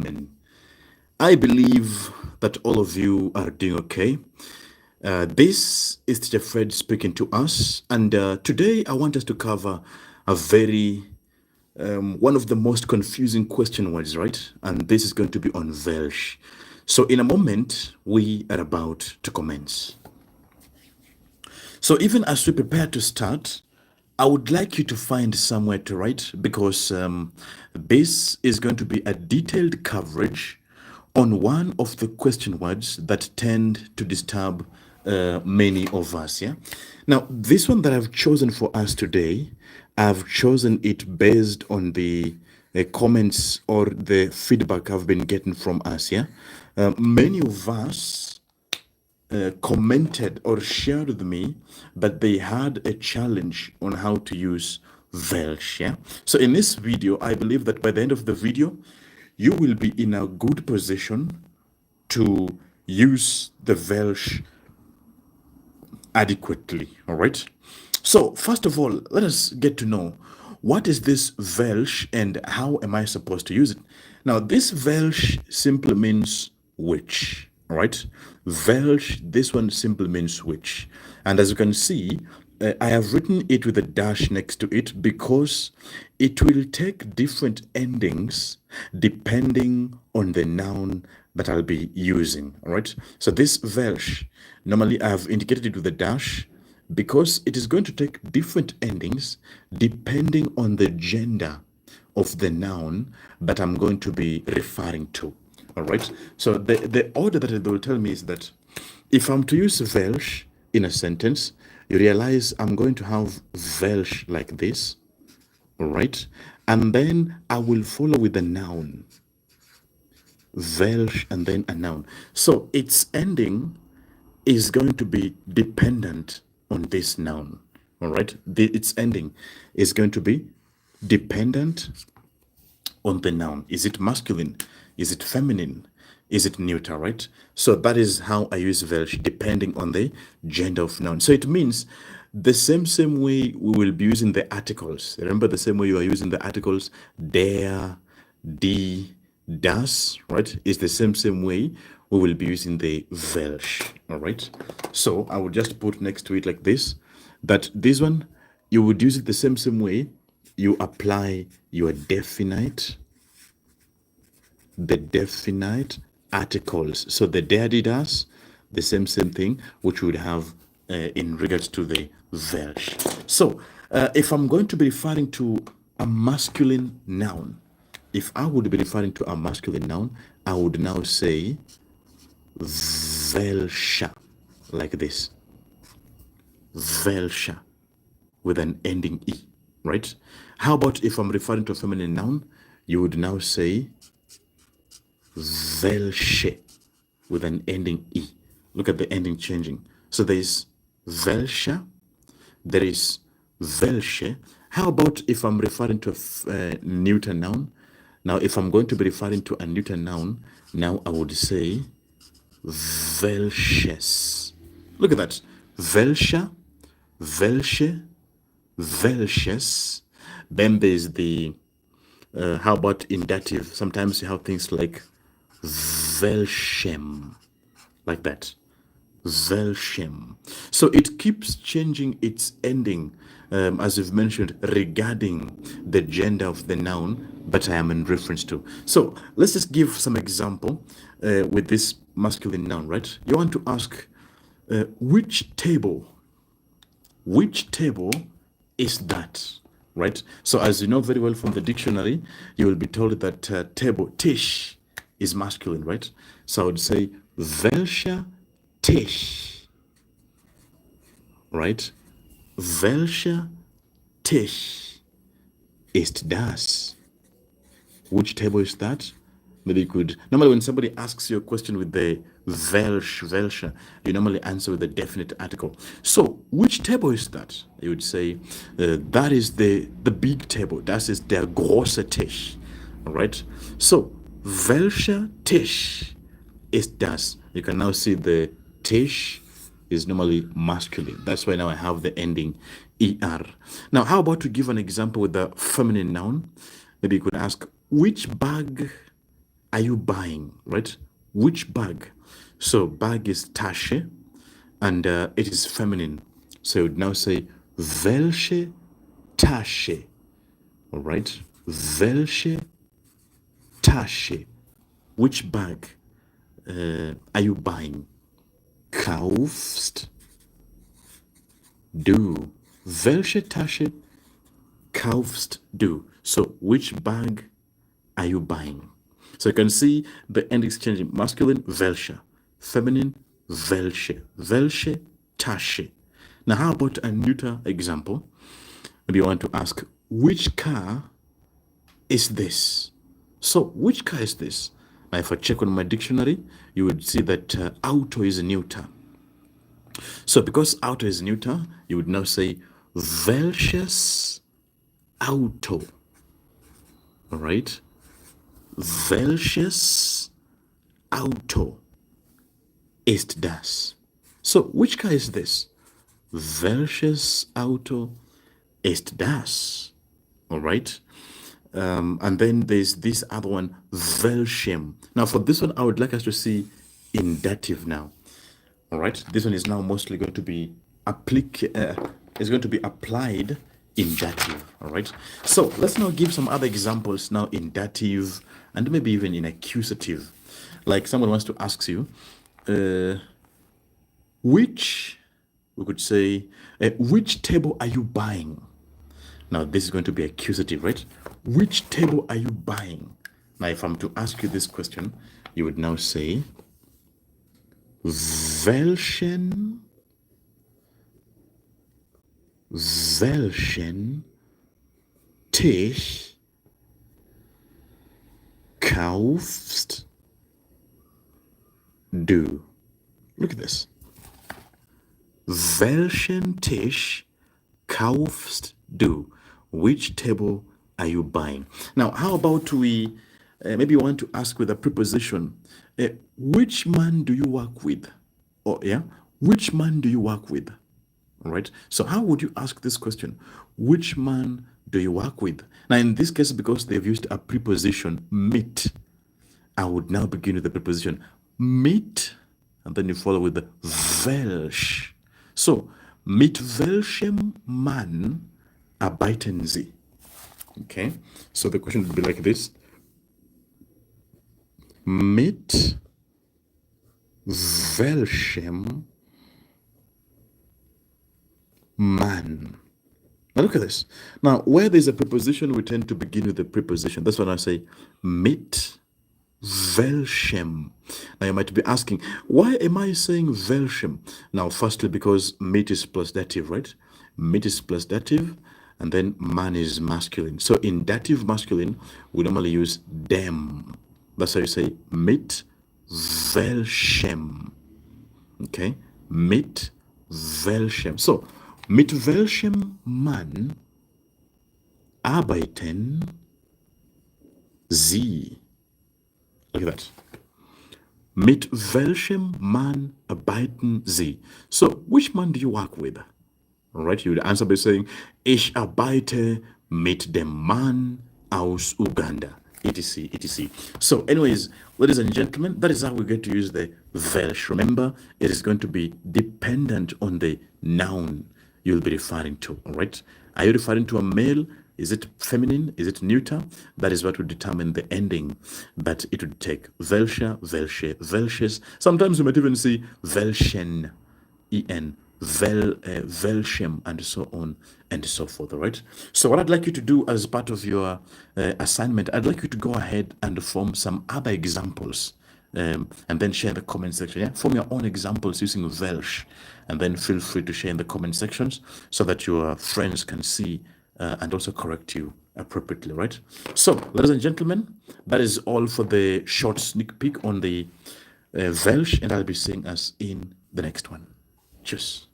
evening. I believe that all of you are doing okay. This is Teacher Fred speaking to us, and today I want us to cover a very one of the most confusing question words, right? And this is going to be on Welch. So in a moment, we are about to commence. So even as we prepare to start, I would like you to find somewhere to write because this is going to be a detailed coverage on one of the question words that tend to disturb many of us. Yeah. Now, this one that I've chosen for us today, I've chosen it based on the comments or the feedback I've been getting from us. Yeah. Many of us commented or shared with me that they had a challenge on how to use Welch. Yeah. So in this video, I believe that by the end of the video, you will be in a good position to use the Welch adequately. All right. So first of all, let us get to know what is this Welch and how am I supposed to use it? Now, this Welch simply means which. All right. Welch, this one simply means which. And as you can see, I have written it with a dash next to it because it will take different endings depending on the noun that I'll be using. All right. So this Welch, normally I have indicated it with a dash because it is going to take different endings depending on the gender of the noun that I'm going to be referring to. All right. So the order that they will tell me is that if I'm to use Welch in a sentence, you realize I'm going to have Welch like this. All right. And then I will follow with the noun. Welch and then a noun. So its ending is going to be dependent on this noun. All right. Its ending is going to be dependent on the noun. Is it masculine? Is it feminine? Is it neuter, right? So that is how I use Welch, depending on the gender of noun. So it means the same way we will be using the articles. Remember the same way you are using the articles, der, die, das, right? Is the same way we will be using the Welch, all right? So I will just put next to it like this, that this one, you would use it the same way you apply your definite, the definite articles. So the der, die, das, the same thing, which we would have in regards to the Welch. So if I'm going to be referring to a masculine noun, if I would be referring to a masculine noun, I would now say Welcher, like this. Welcher, with an ending E, right? How about if I'm referring to a feminine noun, you would now say Welche, with an ending E. Look at the ending changing. So there is Welcher, there is Welche. How about if I'm referring to a neuter noun? Now, if I'm going to be referring to a neuter noun, now I would say Welches. Look at that. Welcher, Welche, Welches. Then there's the, how about in dative? Sometimes you have things like Welchem, like that. Welchem. So it keeps changing its ending, as we've mentioned, regarding the gender of the noun that I am in reference to. So let's just give some example with this masculine noun, right? You want to ask, which table is that, right? So as you know very well from the dictionary, you will be told that table, Tisch, is masculine, right? So I would say, welcher Tisch, right? Welcher Tisch ist das? Which table is that? Maybe you could, normally when somebody asks you a question with the Welch, Welcher, you normally answer with a definite article. So, which table is that? You would say, that is the big table. That is der große Tisch. All right? So, welcher Tisch ist das? You can now see the Tisch is normally masculine. That's why now I have the ending ER. Now, how about to give an example with the feminine noun? Maybe you could ask, which bag are you buying, right? Which bag? So bag is Tasche, and it is feminine. So you would now say welche Tasche, all right? Welche Tasche. Which bag are you buying? Kaufst du? Welche Tasche kaufst du? So which bag are you buying? So you can see the end is changing. Masculine, welche. Feminine, welche. Welche Tasche. Now, how about a neuter example? Maybe you want to ask, which car is this? So, which car is this? Now, if I check on my dictionary, you would see that auto is neuter. So, because auto is neuter, you would now say, welches Auto? All right? Welches Auto ist das? So, which car is this? Welches Auto ist das? All right? And then there's this other one, welchem. Now, for this one, I would like us to see in dative now. All right? This one is now mostly going to be is going to be applied in dative. All right? So let's now give some other examples now in dative and maybe even in accusative. Like someone wants to ask you, which, we could say, which table are you buying? Now, this is going to be accusative, right? Which table are you buying? Now, if I'm to ask you this question, you would now say, welchen Tisch kaufst du? Look at this. Welchen Tisch kaufst du? Which table are you buying? Now, how about we maybe you want to ask with a preposition, which man do you work with? Or, yeah, which man do you work with? All right. So, how would you ask this question? Which man do you work with? Now, in this case, because they've used a preposition, mit, I would now begin with the preposition mit, and then you follow with the welch. So, mit welchem Mann arbeiten Sie? Okay, so the question would be like this. Mit welchem Mann? Now look at this. Now, where there's a preposition, we tend to begin with the preposition. That's when I say mit welchem. Now you might be asking, why am I saying welchem? Now, firstly, because mit is plus dative, right? Mit is plus dative, and then man is masculine. So in dative masculine, we normally use dem. That's how you say mit welchem. Okay? Mit welchem. So, mit welchem Mann arbeiten Sie? Look at that. Mit welchem Mann arbeiten Sie? So, which man do you work with? All right, you would answer by saying, ich arbeite mit dem Mann aus Uganda, etc., etc. So, anyways, ladies and gentlemen, that is how we get to use the welch. Remember, it is going to be dependent on the noun you'll be referring to, all right? Are you referring to a male? Is it feminine? Is it neuter? That is what will determine the ending that it would take. Welche, welche, welches. Sometimes you might even see welchen, en, welchem, and so on and so forth, all right? So what I'd like you to do as part of your assignment, I'd like you to go ahead and form some other examples and then share in the comment section. Yeah? Form your own examples using Welch, and then feel free to share in the comment sections so that your friends can see and also correct you appropriately, right? So, ladies and gentlemen, that is all for the short sneak peek on the Welch, and I'll be seeing us in the next one. Cheers.